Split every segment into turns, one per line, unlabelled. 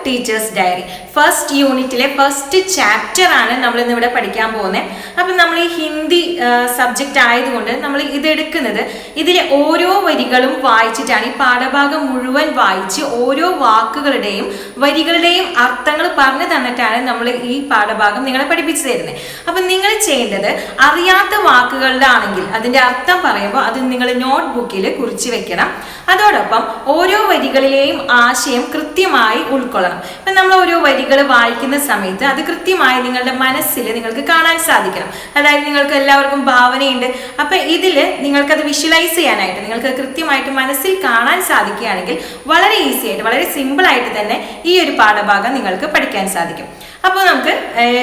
Teachers diary. First യൂണിറ്റിലെ first chapter ആണ് നമ്മൾ ഇന്ന് ഇവിടെ പഠിക്കാൻ പോകുന്നത്. അപ്പം നമ്മൾ ഈ ഹിന്ദി സബ്ജക്റ്റ് ആയതുകൊണ്ട് നമ്മൾ ഇത് എടുക്കുന്നത് ഇതിലെ ഓരോ വരികളും വായിച്ചിട്ടാണ്, ഈ പാഠഭാഗം മുഴുവൻ വായിച്ച് ഓരോ വാക്കുകളുടെയും വരികളുടെയും അർത്ഥങ്ങൾ പറഞ്ഞു തന്നിട്ടാണ് നമ്മൾ ഈ പാഠഭാഗം നിങ്ങളെ പഠിപ്പിച്ചു തരുന്നത്. അപ്പം നിങ്ങൾ ചെയ്യേണ്ടത് അറിയാത്ത വാക്കുകളുടെ ആണെങ്കിൽ അതിൻ്റെ അർത്ഥം പറയുമ്പോൾ അത് നിങ്ങൾ നോട്ട് ബുക്കിൽ കുറിച്ച് വെക്കണം. അതോടൊപ്പം ഓരോ വരികളിലെയും ആശയം കൃത്യമായി ഉൾക്കൊള്ളണം. ഇപ്പം നമ്മൾ ഓരോ വരികൾ വായിക്കുന്ന സമയത്ത് അത് കൃത്യമായി നിങ്ങളുടെ മനസ്സിൽ നിങ്ങൾക്ക് കാണാൻ സാധിക്കണം. അതായത് നിങ്ങൾക്ക് എല്ലാവർക്കും ഭാവനയുണ്ട്. അപ്പം ഇതിൽ നിങ്ങൾക്കത് വിഷ്വലൈസ് ചെയ്യാനായിട്ട് നിങ്ങൾക്ക് കൃത്യമായിട്ട് മനസ്സിൽ കാണാൻ സാധിക്കുകയാണെങ്കിൽ വളരെ ഈസി ആയിട്ട് വളരെ സിമ്പിളായിട്ട് തന്നെ ഈ ഒരു പാഠഭാഗം നിങ്ങൾക്ക് പഠിക്കാൻ സാധിക്കും. അപ്പോൾ നമുക്ക്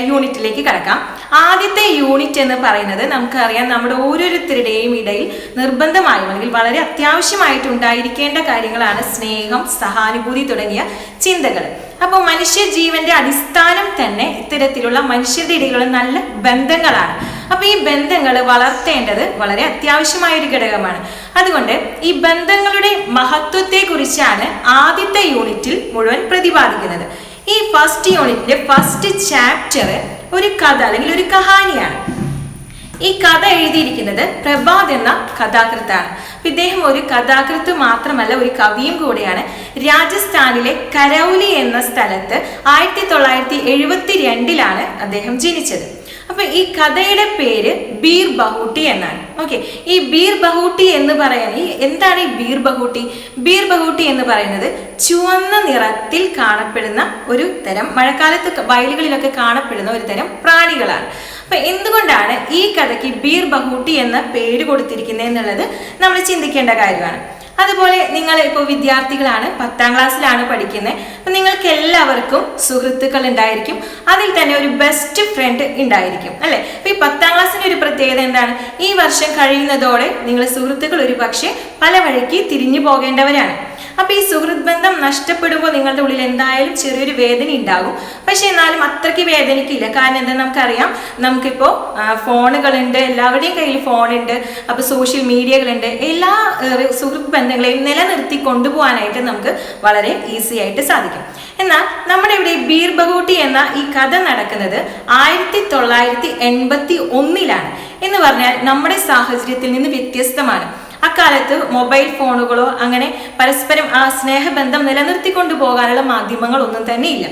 യൂണിറ്റിലേക്ക് കടക്കാം. ആദ്യത്തെ യൂണിറ്റ് എന്ന് പറയുന്നത് നമുക്കറിയാം, നമ്മുടെ ഓരോരുത്തരുടെയും ഇടയിൽ നിർബന്ധമായും അല്ലെങ്കിൽ വളരെ അത്യാവശ്യമായിട്ട് ഉണ്ടായിരിക്കേണ്ട കാര്യങ്ങളാണ് സ്നേഹം, സഹാനുഭൂതി തുടങ്ങിയ ചിന്തകൾ. അപ്പോൾ മനുഷ്യ ജീവന്റെ അടിസ്ഥാനം തന്നെ ഇത്തരത്തിലുള്ള മനുഷ്യരുടെ ഇടയിലുള്ള നല്ല ബന്ധങ്ങളാണ്. അപ്പൊ ഈ ബന്ധങ്ങൾ വളർത്തേണ്ടത് വളരെ അത്യാവശ്യമായ ഒരു ഘടകമാണ്. അതുകൊണ്ട് ഈ ബന്ധങ്ങളുടെ മഹത്വത്തെ കുറിച്ചാണ് ആദ്യത്തെ യൂണിറ്റിൽ മുഴുവൻ പ്രതിപാദിക്കുന്നത്. ഈ ഫസ്റ്റ് യൂണിറ്റിന്റെ ഫസ്റ്റ് ചാപ്റ്റർ ഒരു കഥ അല്ലെങ്കിൽ ഒരു കഹാനിയാണ്. ഈ കഥ എഴുതിയിരിക്കുന്നത് പ്രഭാത് എന്ന കഥാകൃത്താണ്. ഇദ്ദേഹം ഒരു കഥാകൃത്ത് മാത്രമല്ല, ഒരു കവിയും കൂടെയാണ്. രാജസ്ഥാനിലെ കരൗലി എന്ന സ്ഥലത്ത് 1972 അദ്ദേഹം ജനിച്ചത്. അപ്പൊ ഈ കഥയുടെ പേര് ബീർ ബഹൂട്ടി എന്നാണ്. ഓക്കെ, ഈ ബീർ ബഹൂട്ടി എന്ന് പറയാൻ എന്താണ് ഈ ബീർ ബഹൂട്ടി? ബീർ ബഹൂട്ടി എന്ന് പറയുന്നത് ചുവന്ന നിറത്തിൽ കാണപ്പെടുന്ന ഒരു തരം, മഴക്കാലത്ത് വയലുകളിലൊക്കെ കാണപ്പെടുന്ന ഒരു തരം പ്രാണികളാണ്. അപ്പൊ എന്തുകൊണ്ടാണ് ഈ കഥയ്ക്ക് ബീർ ബഹൂട്ടി എന്ന പേര് കൊടുത്തിരിക്കുന്നത് എന്നുള്ളത് നമ്മൾ ചിന്തിക്കേണ്ട കാര്യമാണ്. അതുപോലെ നിങ്ങൾ ഇപ്പോൾ വിദ്യാർത്ഥികളാണ്, 10ാം ക്ലാസ്സിലാണ് പഠിക്കുന്നത്. അപ്പം നിങ്ങൾക്ക് എല്ലാവർക്കും സുഹൃത്തുക്കൾ ഉണ്ടായിരിക്കും. അതിൽ തന്നെ ഒരു ബെസ്റ്റ് ഫ്രണ്ട് ഉണ്ടായിരിക്കും, അല്ലേ? അപ്പം ഈ 10ാം ക്ലാസ്സിൻ്റെ ഒരു പ്രത്യേകത എന്താണ്? ഈ വർഷം കഴിയുന്നതോടെ നിങ്ങൾ സുഹൃത്തുക്കൾ ഒരു പക്ഷേ പല വഴിക്ക് തിരിഞ്ഞു പോകേണ്ടവരാണ്. അപ്പൊ ഈ സുഹൃത്ത് ബന്ധം നഷ്ടപ്പെടുമ്പോൾ നിങ്ങളുടെ ഉള്ളിൽ എന്തായാലും ചെറിയൊരു വേദന ഉണ്ടാകും. പക്ഷെ എന്നാലും അത്രയ്ക്ക് വേദനയ്ക്കില്ല. കാരണം എന്താ, നമുക്കറിയാം, നമുക്കിപ്പോൾ ഫോണുകളുണ്ട്, എല്ലാവരുടെയും കയ്യിൽ ഫോണുണ്ട്. അപ്പൊ സോഷ്യൽ മീഡിയകളുണ്ട്. എല്ലാ സുഹൃത്ത് ബന്ധങ്ങളെയും നിലനിർത്തി കൊണ്ടുപോകാനായിട്ട് നമുക്ക് വളരെ ഈസി ആയിട്ട് സാധിക്കും. എന്നാൽ നമ്മുടെ ഇവിടെ ബീർ ബഹൂട്ടി എന്ന ഈ കഥ നടക്കുന്നത് 1981 എന്ന് പറഞ്ഞാൽ നമ്മുടെ സാഹചര്യത്തിൽ നിന്ന് വ്യത്യസ്തമാണ്. അക്കാലത്ത് മൊബൈൽ ഫോണുകളോ അങ്ങനെ പരസ്പരം ആ സ്നേഹബന്ധം നിലനിർത്തിക്കൊണ്ടു പോകാനുള്ള മാധ്യമങ്ങളൊന്നും തന്നെ ഇല്ല.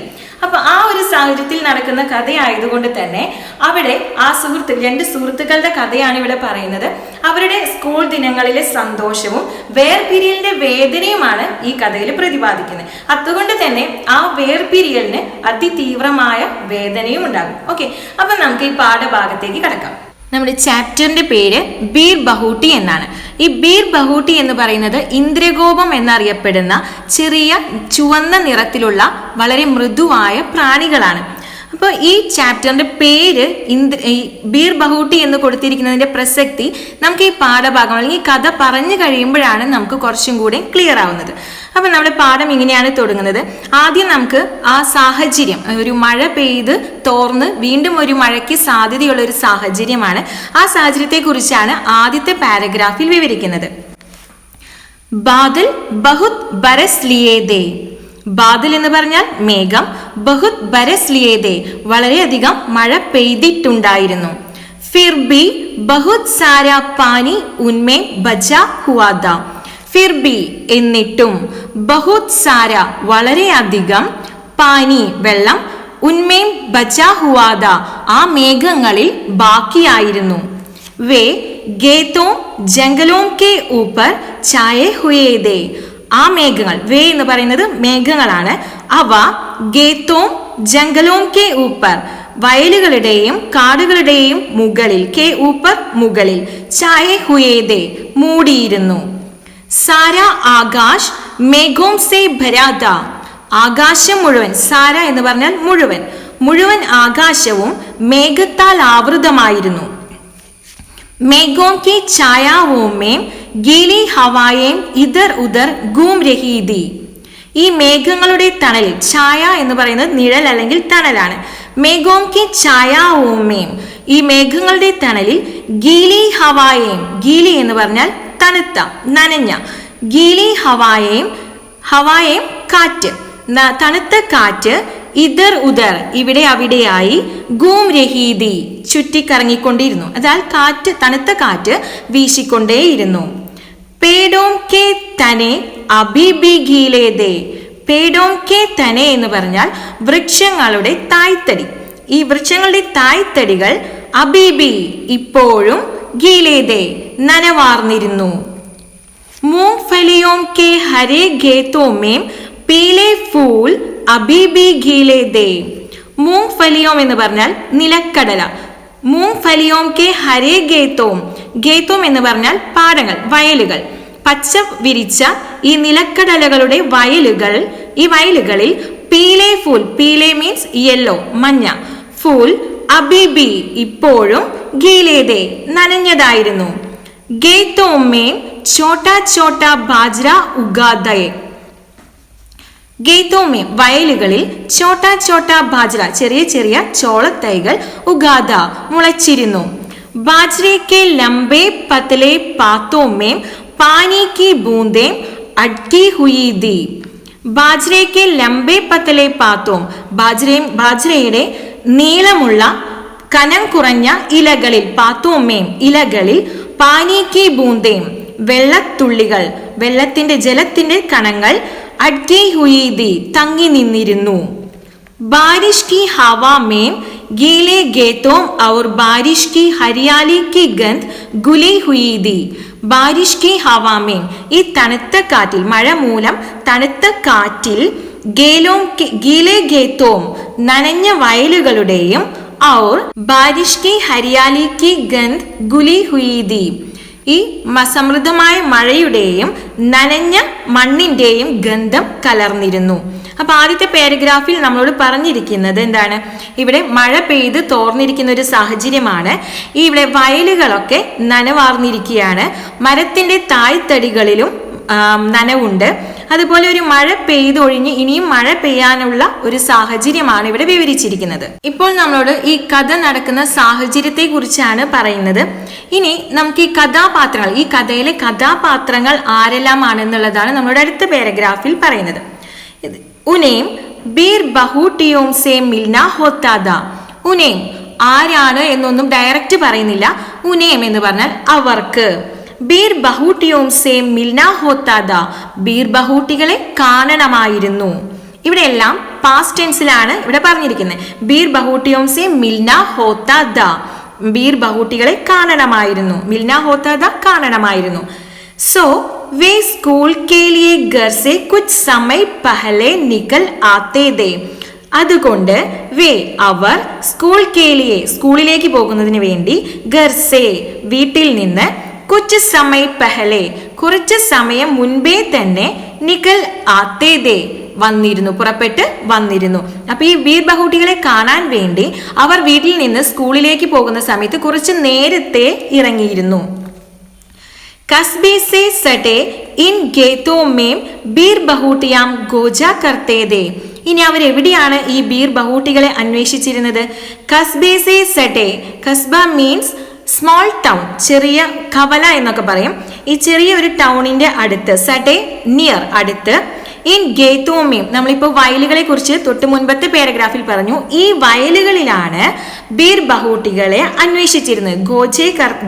അപ്പൊ ആ ഒരു സാഹചര്യത്തിൽ നടക്കുന്ന കഥയായതുകൊണ്ട് തന്നെ അവിടെ ആ രണ്ട് സുഹൃത്തുക്കളുടെ കഥയാണ് ഇവിടെ പറയുന്നത്. അവരുടെ സ്കൂൾ ദിനങ്ങളിലെ സന്തോഷവും വേർപിരിയലിന്റെ വേദനയുമാണ് ഈ കഥയിൽ പ്രതിപാദിക്കുന്നത്. അതുകൊണ്ട് തന്നെ ആ വേർപിരിയലിന് അതിതീവ്രമായ വേദനയും ഉണ്ടാകും. ഓക്കെ, അപ്പൊ നമുക്ക് ഈ പാഠഭാഗത്തേക്ക് കടക്കാം. നമ്മുടെ ചാപ്റ്ററിന്റെ പേര് ബീർ ബഹൂട്ടി എന്നാണ്. ഈ ബീർ ബഹൂട്ടി എന്ന് പറയുന്നത് ഇന്ദ്രഗോപം എന്നറിയപ്പെടുന്ന ചെറിയ ചുവന്ന നിറത്തിലുള്ള വളരെ മൃദുവായ പ്രാണികളാണ്. അപ്പോൾ ഈ ചാപ്റ്ററിന്റെ പേര് ബീർ ബഹൂട്ടി എന്ന് കൊടുത്തിരിക്കുന്നതിന്റെ പ്രസക്തി നമുക്ക് ഈ പാഠഭാഗം അല്ലെങ്കിൽ ഈ കഥ പറഞ്ഞു കഴിയുമ്പോഴാണ് നമുക്ക് കുറച്ചും കൂടി ക്ലിയർ ആവുന്നത്. അപ്പം നമ്മുടെ പാഠം ഇങ്ങനെയാണ് തുടങ്ങുന്നത്. ആദ്യം നമുക്ക് ആ സാഹചര്യം, ഒരു മഴ പെയ്ത് തോർന്ന് വീണ്ടും ഒരു മഴയ്ക്ക് സാധ്യതയുള്ള ഒരു സാഹചര്യമാണ്. ആ സാഹചര്യത്തെ കുറിച്ചാണ് ആദ്യത്തെ പാരഗ്രാഫിൽ വിവരിക്കുന്നത്. ബാദൽ ബഹുത് ബരസ് ലിയേ ദേ. ബാദൽ എന്ന് പറഞ്ഞാൽ മേഘം, ബഹുത് ബരസ് ലിയേ ദേ വളരെയധികം മഴ പെയ്തിട്ടുണ്ടായിരുന്നു. ഫിർ ബി ബഹുത് സാരാ പാനി ഉൻമേ ബച്ചാ ഹുവാ ദാ. ഫിർ ബി എന്നിട്ടും, ബഹുത് സാര വളരെയധികം, പാനി വെള്ളം, ഉന്മേം ബച്ചാ ഹുവാ ദാ ആ മേഘങ്ങളിൽ ബാക്കിയായിരുന്നു. വേ ഗേത്തോം ജംഗലോം കെ ഊപ്പർ ഛായേ ഹുയേ ദേ. ആ മേഘങ്ങൾ, വേ എന്ന് പറയുന്നത് മേഘങ്ങളാണ്. അവ ഗേത്തോം ജംഗലോം കെ ഊപ്പർ വയലുകളുടെയും കാടുകളുടെയും മുകളിൽ, കെ ഊപ്പർ മുകളിൽ, ഛായേ ഹുയേ ദേ മൂടിയിരുന്നു. സാര ആകാശ് മേഘോം സേ ഭരാ ദാ. ആകാശം മുഴുവൻ, സാര എന്ന് പറഞ്ഞാൽ മുഴുവൻ, മുഴുവൻ ആകാശവും മേഘത്താൽ ആവൃതമായിരുന്നു. മേഘോം കി ഛായാവോം മേം ഗീലി ഹവായേം ഇധർ ഉധർ ഗൂം രഹി ദി. ഈ മേഘങ്ങളുടെ തണലിൽ, ഛായ എന്ന് പറയുന്നത് നിഴൽ അല്ലെങ്കിൽ തണലാണ്. മേഘോം കി ഛായാവോം മേം, ഈ മേഘങ്ങളുടെ തണലിൽ, ഗീലി ഹവായേം, ഗീലി എന്ന് പറഞ്ഞാൽ തണുത്ത, നനഞ്ഞ, ഗീലി ഹവായേം, ഹവായേം കാറ്റ്, തണുത്ത കാറ്റ് ഇതർ ഉദർ ഇവിടെ അവിടെയായി ഗൂം രഹീതി ചുറ്റിക്കറങ്ങിക്കൊണ്ടിരുന്നു. അതായത് കാറ്റ്, തണുത്ത കാറ്റ് വീശിക്കൊണ്ടേയിരുന്നു. പേഡോം കെ തനെ അബിബി ഗീലേദേ. പേഡോം കെ തനെ എന്ന് പറഞ്ഞാൽ വൃക്ഷങ്ങളുടെ തായ്തടി. ഈ വൃക്ഷങ്ങളുടെ തായ്തടികൾ അബീബി ഇപ്പോഴും ഗീലേദേ നനവാർന്നിരുന്നു. മൂംഗ്ഫലിയോം കെ ഹരേ ഖേത്തോം മേം പീലെ ഫൂൽ അബീബി ഗീലേദേ. മൂംഗ്ഫലിയോം എന്ന് പറഞ്ഞാൽ നിലക്കടല. മൂംഗ്ഫലിയോം കെ ഹരേ ഖേത്തോം. ഖേത്തോം എന്ന് പറഞ്ഞാൽ പാടങ്ങൾ, വയലുകൾ. പച്ച വിരിച്ച ഈ നിലക്കടലകളുടെ വയലുകൾ, ഈ വയലുകളിൽ പീലെ ഫൂൽ, പീലെ മീൻസ് യെല്ലോ, മഞ്ഞ, ഫൂൽ അബീബി ഇപ്പോഴും ഗീലേദേ നനഞ്ഞതായിരുന്നു. ഖേത്തോം മേം ചോട്ടാ ചോട്ടാ ബാജ്ര ഉഗാദേ. ഖേത്തോം മേം വയലുകളിൽ ചോട്ടാ ചോട്ടാ ബാജ്ര ചെറിയ ചെറിയ ചോളത്തൈകൾ ഉഗാദ മുളച്ചിരുന്നു. ബാജ്രെ K ലംബേ പതലെ പാത്തോം ma'am pani Ki ബൂന്തേം അട്കി ഹുയി the. ബാജ്രെ K ലംബേ പതലെ പാത്തോം, ബാജ്രയുടെ നീളമുള്ള കനം കുറഞ്ഞ ഇലകളിൽ, പാത്തോമേം ഇലകളിൽ, പാനി കി ബൂന്തേം വെള്ളത്തുള്ളികൾ, വെള്ളത്തിന്റെ ജലത്തിന്റെ കണങ്ങൾ, അഡ്കി ഹുയി തങ്ങി നിന്നിരുന്നു. ബാരിഷ് കി ഹവാ മേം ഗീലെ ഖേത്തോം our ബാരിഷ് Ki Hariyali Ki ഗന്ധ് ഗുലി ഹുയി the. ബാരിഷ് കി ഹവാ മേം ഈ തണുത്ത കാറ്റിൽ, മഴ മൂലം തണുത്ത കാറ്റിൽ, ഗീലെ ഖേത്തോം നനഞ്ഞ വയലുകളുടെയും, our ബാരിഷ് Ki Hariyali Ki ഗന്ധ് ഗുലി ഹുയി the ഈ സമൃദ്ധമായ മഴയുടെയും നനഞ്ഞ മണ്ണിന്റെയും ഗന്ധം കലർന്നിരുന്നു. അപ്പൊ ആദ്യത്തെ പാരഗ്രാഫിൽ നമ്മളോട് പറഞ്ഞിരിക്കുന്നത് എന്താണ്? ഇവിടെ മഴ പെയ്ത് തോർന്നിരിക്കുന്ന ഒരു സാഹചര്യമാണ്. ഇവിടെ വയലുകളൊക്കെ നനവാർന്നിരിക്കുകയാണ്. മരത്തിന്റെ തായ്തടികളിലും നനവുണ്ട്. അതുപോലെ ഒരു മഴ പെയ്തൊഴിഞ്ഞ് ഇനിയും മഴ പെയ്യാനുള്ള ഒരു സാഹചര്യമാണ് ഇവിടെ വിവരിച്ചിരിക്കുന്നത്. ഇപ്പോൾ നമ്മളോട് ഈ കഥ നടക്കുന്ന സാഹചര്യത്തെ കുറിച്ചാണ് പറയുന്നത്. ഇനി നമുക്ക് ഈ കഥാപാത്രങ്ങൾ, ഈ കഥയിലെ കഥാപാത്രങ്ങൾ ആരെല്ലാമാണെന്നുള്ളതാണ് നമ്മളോട് അടുത്ത പാരഗ്രാഫിൽ പറയുന്നത്. ഉനേം ബീർ ബഹൂട്ടിയോം സേ മിൽന ഹോത്താദ. ഉനേം ആരാണ് എന്നൊന്നും ഡയറക്റ്റ് പറയുന്നില്ല. ഉനേം എന്ന് പറഞ്ഞാൽ അവർക്ക്. Beer ബഹൂട്ടിയോം say Milna ഹോത്താദ, beer ബഹൂട്ടികളെ കാണണമായിരുന്നു. ഇവിടെ എല്ലാം പാസ്റ്റ് ടെൻസിലാണ് ഇവിടെ പറഞ്ഞിരിക്കുന്നത്. Beer ബഹൂട്ടിയോം say Milna ഹോത്താദ, beer ബഹൂട്ടികളെ കാണണമായിരുന്നു. Milna ഹോത്താദ കാണണമായിരുന്നു. So वे स्कूल के लिए घर से कुछ समय पहले निकल आते थे. അതുകൊണ്ട് വേ അവർ സ്കൂൾ കേലിയെ സ്കൂളിലേക്ക് പോകുന്നതിന് വേണ്ടി ഗർസെ വീട്ടിൽ നിന്ന് കുച്ച് സമയ പെഹലെ കുറച്ച് സമയം മുൻപേ തന്നെ നിക്കൽ ആത്തേതേ വന്നിരുന്നു, പുറപ്പെട്ട് വന്നിരുന്നു. അപ്പൊ ഈ ബീർ ബഹൂട്ടികളെ കാണാൻ വേണ്ടി അവർ വീട്ടിൽ നിന്ന് സ്കൂളിലേക്ക് പോകുന്ന സമയത്ത് കുറച്ച് നേരത്തെ ഇറങ്ങിയിരുന്നു. कस्बे से सटे इन ഖേത്തോं में ബീർ ബഹൂട്ടിയാം ഗോജ കർത്തേ ദേ. ഇനി അവർ എവിടെയാണ് ഈ ബീർ ബഹൂട്ടികളെ അന്വേഷിച്ചിരുന്നത്? കസ്ബേ സേ സटे, കസ്ബ മീൻസ് സ്മോൾ ടൗൺ, ചെറിയ കവല എന്നൊക്കെ പറയും. ഈ ചെറിയ ഒരു ടൗണിന്റെ അടുത്ത്, സटे നിയർ, അടുത്ത്. ഇൻ ഖേത്തോं में നമ്മളിപ്പോൾ വയലുകളെ കുറിച്ച് തൊട്ട് മുൻപത്തെ പാരഗ്രാഫിൽ പറഞ്ഞു. ഈ വയലുകളിലാണ് ബീർ ബഹൂട്ടികളെ അന്വേഷിച്ചിരുന്നത്.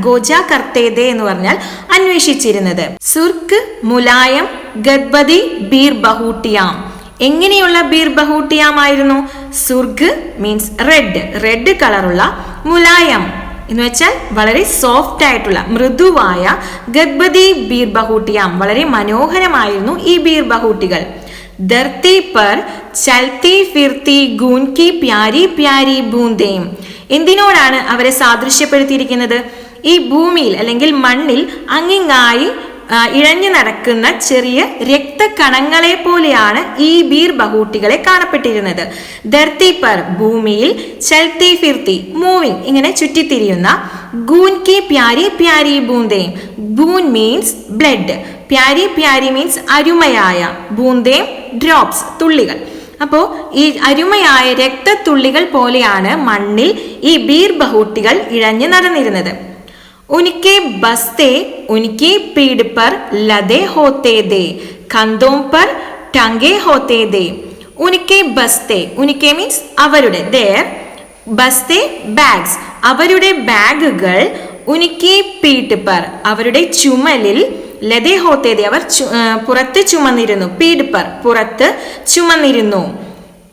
ഗോജ കർത്തേദേ എന്ന് പറഞ്ഞാൽ അന്വേഷിച്ചിരുന്നത്. സുർക്ക് മുലായം ഗദ്ബദി ബീർ ബഹൂട്ടിയാം. എങ്ങനെയുള്ള ബീർ ബഹൂട്ടിയാം ആയിരുന്നു? സുർഗ് മീൻസ് റെഡ്, റെഡ് കളറുള്ള, മുലായം എന്ന് വെച്ചാൽ വളരെ സോഫ്റ്റ് ആയിട്ടുള്ള, മൃദുവായ, ഗദ്ബദി ബീർ ബഹൂട്ടിയാം വളരെ മനോഹരമായിരുന്നു ഈ ബീർ ബഹൂട്ടികൾ. ധർത്തി പർ ചൽത്തി ഫിർത്തി ഗൂൻ കി പ്യാരി പ്യാരി ബൂന്തേം. എന്തിനോടാണ് അവരെ സാദൃശ്യപ്പെടുത്തിയിരിക്കുന്നത്? ഈ ഭൂമിയിൽ അല്ലെങ്കിൽ മണ്ണിൽ അങ്ങിങ്ങായി ഇഴഞ്ഞു നടക്കുന്ന ചെറിയ രക്തകണങ്ങളെ പോലെയാണ് ഈ ബീർ ബഹൂട്ടികളെ കാണപ്പെട്ടിരുന്നത്. ധർത്തി പർ ഭൂമിയിൽ, ചൽത്തി ഫിർത്തി മൂവിങ് ഇങ്ങനെ ചുറ്റിത്തിരിയുന്ന, ഗൂൻ കി പ്യാരി പ്യാരി ബൂന്തേം, ഗൂൻ മീൻസ് ബ്ലഡ്, പ്യാരി പ്യാരി മീൻസ് അരുമയായ, ബൂന്തേം ഡ്രോപ്സ് തുള്ളികൾ. അപ്പോൾ ഈ അരുമയായ രക്തത്തുള്ളികൾ പോലെയാണ് മണ്ണിൽ ഈ ബീർ ബഹൂട്ടികൾ ഇഴഞ്ഞു നടന്നിരുന്നത്. उनके बस्ते उनकी पीठ पर लदे होते थे, कंधों पर टंगे होते थे. ഉനിക്കെ ബസ്തെ, ഉനിക്കെ മീൻസ് അവരുടെ, their ബസ്തെ ബാഗ്സ്, അവരുടെ ബാഗുകൾ, ഉനിക്കെ പീഠ് പർ അവരുടെ ചുമലിൽ, ലതേ ഹോത്തേതെ അവർ പുറത്ത് ചുമന്നിരുന്നു, പീഠ് പർ പുറത്ത് ചുമന്നിരുന്നു,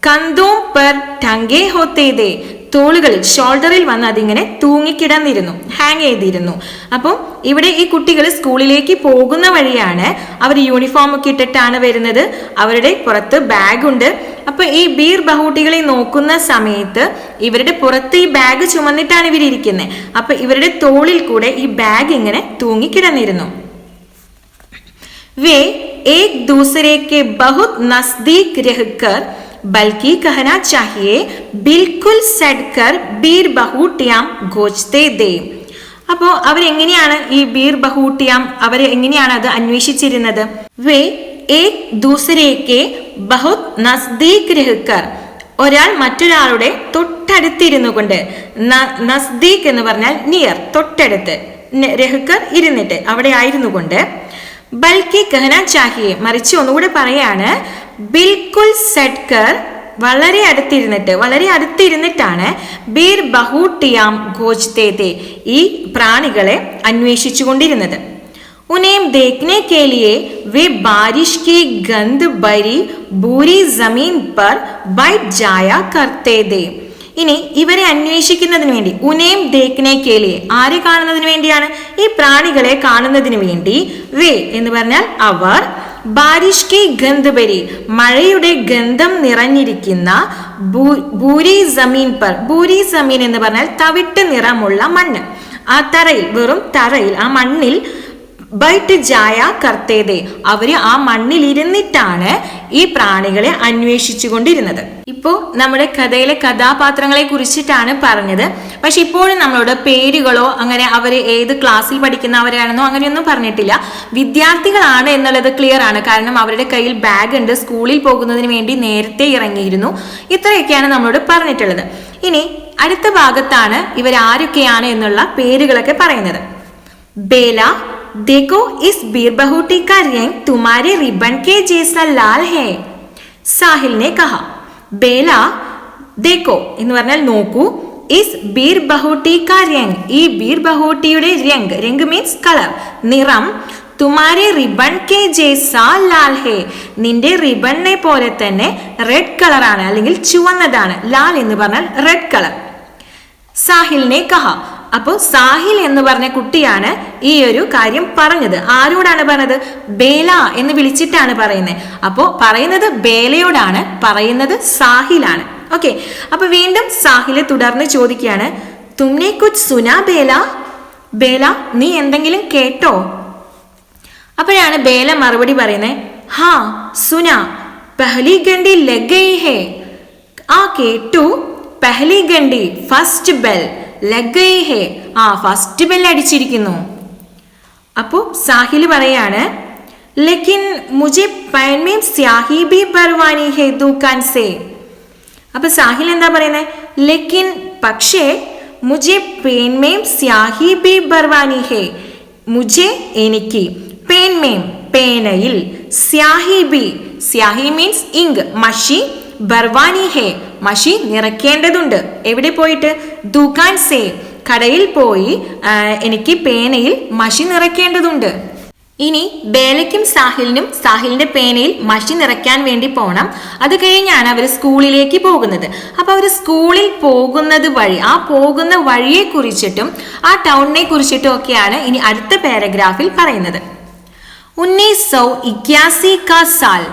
കന്തോം പർ ടങ്കേ ഹോത്തേതെ തോളുകളിൽ ഷോൾഡറിൽ വന്ന് അതിങ്ങനെ തൂങ്ങിക്കിടന്നിരുന്നു, ഹാങ് ചെയ്തിരുന്നു. അപ്പോൾ ഇവിടെ ഈ കുട്ടികൾ സ്കൂളിലേക്ക് പോകുന്ന വഴിയാണ്, അവർ യൂണിഫോം ഒക്കെ ഇട്ടിട്ടാണ് വരുന്നത്, അവരുടെ പുറത്ത് ബാഗ് ഉണ്ട്. അപ്പൊ ഈ ബീർ ബഹൂട്ടികളെ നോക്കുന്ന സമയത്ത് ഇവരുടെ പുറത്ത് ഈ ബാഗ് ചുമന്നിട്ടാണ് ഇവരിയ്ക്കുന്നത്. അപ്പൊ ഇവരുടെ തോളിൽ കൂടെ ഈ ബാഗ് ഇങ്ങനെ തൂങ്ങിക്കിടന്നിരുന്നു. വേ ഏക് ദൂസരെ കെ ബഹുത് നസ്ദീക് രഹ്കർ ബൽക്കി കഹനാ ചാഹിയെ ബിൽക്കുൽ സഡ്കർ ബീർ ബഹൂട്ടിയാം ഗോച്തേ ദേ. അപ്പോ അവരെങ്ങനെയാണ് ഈ ബീർ ബഹൂട്ടിയാം എങ്ങനെയാണ് അത് അന്വേഷിച്ചിരുന്നത്? വേ ഏക് ദൂസരേക്ക് ബഹുത് നസ്ദീക് രഹ്കർ ഒരാൾ മറ്റൊരാളുടെ തൊട്ടടുത്തിരുന്നു കൊണ്ട്, നസ്ദീക് എന്ന് പറഞ്ഞാൽ നിയർ, തൊട്ടടുത്ത്, രഹ്കർ ഇരുന്നിട്ട്, അവിടെ ആയിരുന്നു കൊണ്ട്, ബൽക്കി കഹനാ ചാഹിയെ മറിച്ച് ഒന്നുകൂടെ പറയാണ്, ബിൽക്കുൽ സഡ്കർ വളരെ അടുത്തിരുന്നിട്ടാണ് ബീർ ബഹൂട്ടിയാം ഗോച്തേ ദേ ഈ പ്രാണികളെ അന്വേഷിച്ചു കൊണ്ടിരുന്നത്. उन्हें देखने के लिए वे बारिश की गंध भरी बूरी जमीन पर बैठ जाया करते थे. ഇനി ഇവരെ അന്വേഷിക്കുന്നതിന് വേണ്ടി, ഉനേം ദേഖ്നെ കേലിയെ ആരെ കാണുന്നതിന് വേണ്ടിയാണ്? ഈ പ്രാണികളെ കാണുന്നതിന് വേണ്ടി, വേ എന്ന് പറഞ്ഞാൽ അവർ, ബാരിഷ് കി ഗന്ധ് ഭരി മഴയുടെ ഗന്ധം നിറഞ്ഞിരിക്കുന്ന, ബൂരി സമീൻ പർ, ബൂരി സമീൻ എന്ന് പറഞ്ഞാൽ തവിട്ട് നിറമുള്ള മണ്ണ്, ആ തറയിൽ, വെറും തറയിൽ, ആ മണ്ണിൽ, ബൈറ്റ് ജായ കർത്തേതെ അവര് ആ മണ്ണിൽ ഇരുന്നിട്ടാണ് ഈ പ്രാണികളെ അന്വേഷിച്ചു കൊണ്ടിരുന്നത്. ഇപ്പോ നമ്മുടെ കഥയിലെ കഥാപാത്രങ്ങളെ കുറിച്ചിട്ടാണ് പറഞ്ഞത്. പക്ഷെ ഇപ്പോഴും നമ്മളോട് പേരുകളോ അങ്ങനെ അവര് ഏത് ക്ലാസ്സിൽ പഠിക്കുന്നവരാണെന്നോ അങ്ങനെയൊന്നും പറഞ്ഞിട്ടില്ല. വിദ്യാർത്ഥികളാണ് എന്നുള്ളത് ക്ലിയർ ആണ്, കാരണം അവരുടെ കയ്യിൽ ബാഗ് ഉണ്ട്, സ്കൂളിൽ പോകുന്നതിന് വേണ്ടി നേരത്തെ ഇറങ്ങിയിരുന്നു. ഇത്രയൊക്കെയാണ് നമ്മളോട് പറഞ്ഞിട്ടുള്ളത്. ഇനി അടുത്ത ഭാഗത്താണ് ഇവരാരൊക്കെയാണ് എന്നുള്ള പേരുകളൊക്കെ പറയുന്നത്. ബേല, देखो इस बीर बहूटी का रंग तुम्हारे रिबन के जैसा लाल है, साहिल ने कहा. बेला, देखो എന്ന് പറഞ്ഞാൽ നോക്കൂ, ഇസ് ബീർ ബഹൂട്ടി കാ രംഗ് ഈ ബീർ ബഹൂട്ടിയുടെ രംഗ് മീൻസ് കളർ, നിറം, തുമാരെ റിബൺ കെ ജേസാ ലാൽ ഹേ നിന്റെ റിബണിനെ പോലെ തന്നെ റെഡ് കളറാണ്, അല്ലെങ്കിൽ ചുവന്നതാണ്. ലാൽ എന്ന് പറഞ്ഞാൽ റെഡ് കളർ. സാഹിലിനെ കഹ, അപ്പോൾ സാഹിൽ എന്ന് പറഞ്ഞ കുട്ടിയാണ് ഈ ഒരു കാര്യം പറഞ്ഞത്. ആരോടാണ് പറഞ്ഞത്? ബേല എന്ന് വിളിച്ചിട്ടാണ് പറയുന്നത്. അപ്പോ പറയുന്നത് ബേലയോടാണ്, പറയുന്നത് സാഹിലാണ്. ഓക്കെ, അപ്പൊ വീണ്ടും സാഹില് തുടർന്ന് ചോദിക്കുകയാണ്, തുമ്നെ കുച്ച് സുനാ ബേല, ബേല നീ എന്തെങ്കിലും കേട്ടോ? അപ്പോഴാണ് ബേല മറുപടി പറയുന്നത്, ഹാ സുന പഹലി ഗണ്ടി ലഗ് ഗയി ഹേ, ആ കേട്ടു, പഹലി ഗണ്ടി ഫസ്റ്റ് ബെൽ, ലഗ് ഗയി ഹേ ആ ഫസ്റ്റ് ബെൽ അടിച്ചിരിക്കുന്നു. അപ്പോ സാഹില് പറയാണ്, ലേക്കിൻ മുझे पैन में स्याही भी भरवानी है दुकान से. അപ്പൊ സാഹിൽ എന്താ പറയുന്നത്? ലേക്കിൻ പക്ഷേ, മുझे पेन में स्याही भी भरवानी है, മുझे എനിക്ക്, पेन में പേനയിൽ, സ്യാഹി ബി സ്യാഹി മീൻസ് ഇങ്ക്, മഷി, ബർവാനി ഹേ മഷി നിറയ്ക്കേണ്ടതുണ്ട്. എവിടെ പോയിട്ട്? ദുകാൻ സേ കടയിൽ പോയി എനിക്ക് പേനയിൽ മഷി നിറയ്ക്കേണ്ടതുണ്ട്. ഇനി ബേലയ്ക്കും സാഹിലിനും സാഹിലിന്റെ പേനയിൽ മഷി നിറയ്ക്കാൻ വേണ്ടി പോകണം. അത് കഴിഞ്ഞാണ് അവർ സ്കൂളിലേക്ക് പോകുന്നത്. അപ്പൊ അവർ സ്കൂളിൽ പോകുന്നത് വഴി, ആ പോകുന്ന വഴിയെ കുറിച്ചിട്ടും ആ ടൗണിനെ കുറിച്ചിട്ടും ഒക്കെയാണ് ഇനി അടുത്ത പാരഗ്രാഫിൽ പറയുന്നത്. 1981 കാ സാൽ,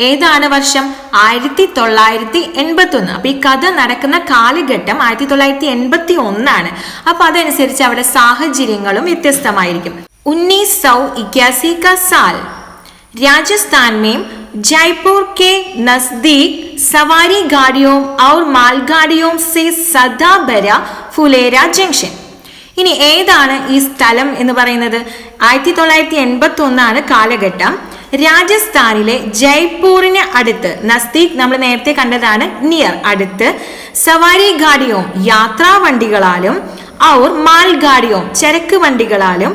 ഏതാണ് വർഷം? 1981. അപ്പൊ ഈ കഥ നടക്കുന്ന കാലഘട്ടം 1981. അപ്പൊ അതനുസരിച്ച് അവിടെ സാഹചര്യങ്ങളും വ്യത്യസ്തമായിരിക്കും. 1981 का साल राजस्थान में जयपुर के नजदीक सवारी गाड़ियों और मालगाड़ियों से सदा भरा फुलेरा जंक्शन. ഇനി ഏതാണ് ഈ സ്ഥലം എന്ന് പറയുന്നത്? 1981 കാലഘട്ടം. രാജസ്ഥാനിലെ ജയ്പൂരിന് അടുത്ത്, നസ്ദീക് നമ്മൾ നേരത്തെ കണ്ടതാണ്, നിയർ, അടുത്ത്, സവാരി ഗാഡിയും യാത്രാ വണ്ടികളാലും, ഔർ മാൽഗാഡിയും ചരക്ക് വണ്ടികളാലും,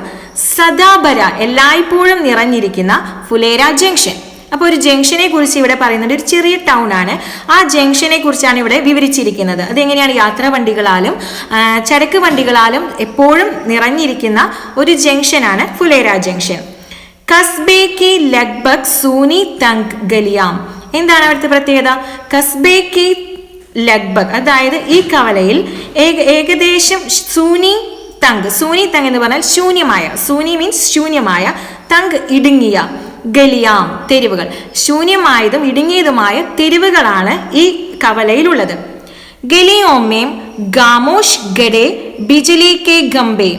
സദാബര എല്ലായ്പ്പോഴും നിറഞ്ഞിരിക്കുന്ന ഫുലേര ജംഗ്ഷൻ, അപ്പോൾ ഒരു ജംഗ്ഷനെ കുറിച്ച് ഇവിടെ പറയുന്നുണ്ട്. ഒരു ചെറിയ ടൗൺ ആണ്. ആ ജംഗ്ഷനെ കുറിച്ചാണ് ഇവിടെ വിവരിച്ചിരിക്കുന്നത്. അതെങ്ങനെയാണ്? യാത്രാ വണ്ടികളാലും ചരക്ക് വണ്ടികളാലും എപ്പോഴും നിറഞ്ഞിരിക്കുന്ന ഒരു ജംഗ്ഷനാണ് ഫുലേര ജംഗ്ഷൻ. കസ്ബെ കി ലഗ്ഭഗ് സൂനി തങ്ക് ഗലിയാം. എന്താണ് അവിടുത്തെ പ്രത്യേകത? കസ്ബെ കി ലഗ്ഭഗ്, അതായത് ഈ കവലയിൽ ഏകദേശം സൂനി തങ്ക് എന്ന് പറഞ്ഞാൽ ശൂന്യമായ, സൂനി മീൻസ് ശൂന്യമായ, തങ്ക് ഇടുങ്ങിയ, ഗലിയാം തെരുവുകൾ, ശൂന്യമായതും ഇടുങ്ങിയതുമായ തെരുവുകളാണ് ഈ കവലയിലുള്ളത്. ഗലിയോമേം ഗാമോഷ് ഗഡെ ബിജലി കെ ഗംബെ.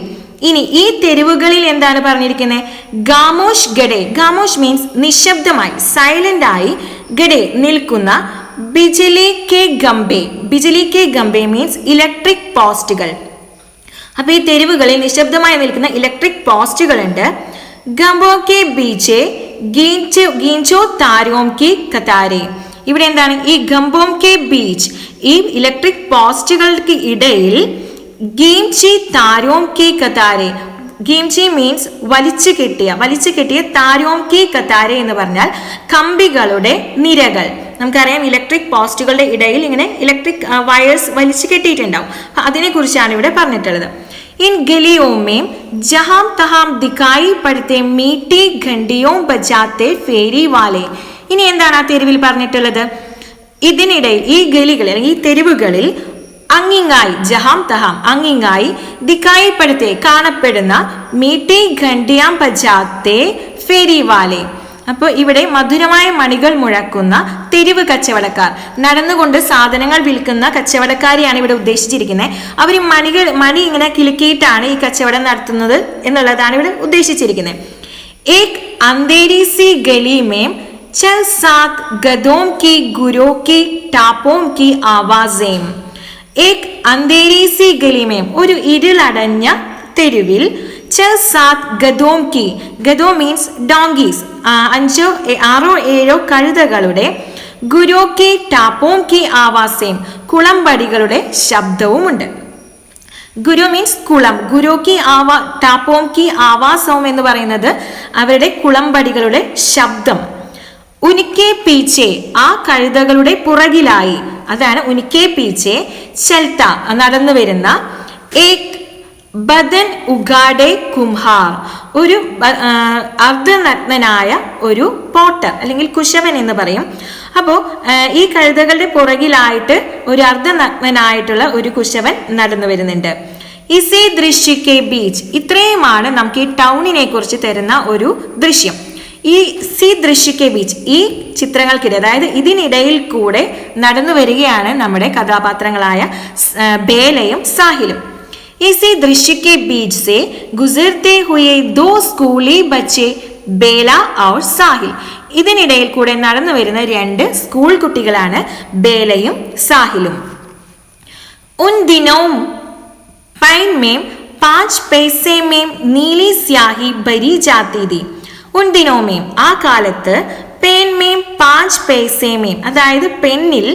ഇനി ഈ തെരുവുകളിൽ എന്താണ് പറഞ്ഞിരിക്കുന്നത്? ഗാമോഷ് ഗഡെ, ഗാമോഷ് മീൻസ് നിശബ്ദമായി, സൈലന്റ് ആയി, ഗഡെ നിൽക്കുന്ന, ബിജലി കെ ഗംബെ മീൻസ് ഇലക്ട്രിക് പോസ്റ്റുകൾ. അപ്പൊ ഈ തെരുവുകളിൽ നിശബ്ദമായി നിൽക്കുന്ന ഇലക്ട്രിക് പോസ്റ്റുകൾ ഉണ്ട്. ഗംബോ കെ ബീച്ചെ ഗീഞ്ചോ താരോം കി കതാരെ. ഇവിടെ എന്താണ്? ഈ ഗംബോം കെ ബീച്ച്, ഈ ഇലക്ട്രിക് പോസ്റ്റുകൾക്ക് ഇടയിൽ ഗീംചി താരോം കി കതാരെ. ഗീംചി മീൻസ് വലിച്ചു കെട്ടിയ, താരോം കി കതാരെ എന്ന് പറഞ്ഞാൽ കമ്പികളുടെ നിരകൾ. നമുക്കറിയാം ഇലക്ട്രിക് പോസ്റ്റുകളുടെ ഇടയിൽ ഇങ്ങനെ ഇലക്ട്രിക് വയേഴ്സ് വലിച്ചു കെട്ടിയിട്ടുണ്ടാവും. അതിനെ കുറിച്ചാണ് ഇവിടെ പറഞ്ഞിട്ടുള്ളത്. इन गलियों में जहां तहां दिखाई पड़ते मीठी घंटियों बजाते फेरी वाले. ഇനി എന്താണ് ആ തെരുവിൽ പറഞ്ഞിട്ടുള്ളത്? ഇതിനിടയിൽ ഈ ഗലികളിൽ, ഈ തെരുവുകളിൽ അങ്ങിങ്ങായി, ജഹാം തഹാം അങ്ങിങ്ങായി, ദിക്കായി പടുത്തെ കാണപ്പെടുന്ന, മീട്ടി ഘണ്ടിയാം ബജാത്തെ ഫേരി വാലെ. അപ്പോൾ ഇവിടെ മധുരമായ മണികൾ മുഴക്കുന്ന തെരുവ് കച്ചവടക്കാർ, നടന്നുകൊണ്ട് സാധനങ്ങൾ വിൽക്കുന്ന കച്ചവടക്കാരെയാണ് ഇവിടെ ഉദ്ദേശിച്ചിരിക്കുന്നത്. അവർ മണി ഇങ്ങനെ കിലുക്കിയിട്ടാണ് ഈ കച്ചവടം നടത്തുന്നത് എന്നുള്ളതാണ് ഇവിടെ ഉദ്ദേശിച്ചിരിക്കുന്നത്. ഏക് അന്ധേരി സി ഗലി മേം ചൽ സാത് ഗദോം കി ഗുരോ കി ടാപ്പോം കി ആവാസേം. ഏക് അന്ധേരി സി ഗലി മേം, ഒരു ഇരുളടഞ്ഞ തെരുവിൽ, ഗദോം കി, ഗദോ മീൻസ് ഡോങ്കീസ്, 6-7 കഴുതകളുടെ, ഗുരോ കി ടാപ്പോം കി ആവാസേം, കുളമ്പടികളുടെ ശബ്ദവുമുണ്ട്. ഗുരു മീൻസ് കുളം, ഗുരോ കി ടാപ്പോം കി ആവാസവും എന്ന് പറയുന്നത് അവരുടെ കുളമ്പടികളുടെ ശബ്ദം. ഉനിക്കെ പീച്ചെ, ആ കഴുതകളുടെ പുറകിലായി, അതാണ് ഉനിക്കെ പീച്ചെ, ചൽത്ത നടന്നു വരുന്ന, ഏക് ബദൻ ഉഗാഡെ കുംഹാർ, ഒരു അർദ്ധനഗ്നനായ ഒരു പോട്ടർ അല്ലെങ്കിൽ കുശവൻ എന്ന് പറയും. അപ്പോൾ ഈ കഴുതകളുടെ പുറകിലായിട്ട് ഒരു അർദ്ധനഗ്നനായിട്ടുള്ള ഒരു കുശവൻ നടന്നു വരുന്നുണ്ട്. ഇസേ ദൃശ്യക്കെ ബീച്ച്. ഇത്രയുമാണ് നമുക്ക് ഈ ടൗണിനെ കുറിച്ച് തരുന്ന ഒരു ദൃശ്യം. ഈ സി ദൃശ്യക്കെ ബീച്ച്, ഈ ചിത്രങ്ങൾക്കിടെ, അതായത് ഇതിനിടയിൽ കൂടെ നടന്നു വരികയാണ് നമ്മുടെ കഥാപാത്രങ്ങളായ ബേലയും സാഹിലും. इसी दृश्य के बीच से गुजरते हुए 2 स्कूली बच्चे बेला और साहिल. ഇതിനിടയിൽ കൂടെ നടന്നു വരുന്ന 2 സ്കൂൾ കുട്ടികളാണ് ബേലയും സാഹിലും. उन दिनों पैन में 5 पैसे में नीली स्याही भरी जाती थी. उन दिनों में, ആ കാലത്ത്, पेन में 5 पैसे में, അതായത് പെന്നിൽ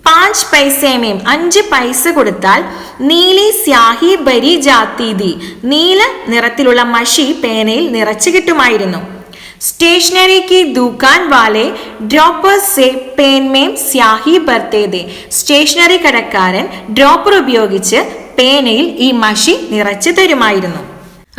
5 പൈസേമേം 5 പൈസ കൊടുത്താൽ, നീലി സ്യാഹി ബരി ജാത്തീതി, നീല നിറത്തിലുള്ള മഷി പേനയിൽ നിറച്ചു കിട്ടുമായിരുന്നു. സ്റ്റേഷനറി കി ദുകാൻ വാലെ ഡ്രോപ്പർ സെ പേൻ മേം സ്യാഹി ഭർത്തേ ദേ. സ്റ്റേഷനറി കടക്കാരൻ ഡ്രോപ്പർ ഉപയോഗിച്ച് പേനയിൽ ഈ മഷി നിറച്ചു തരുമായിരുന്നു.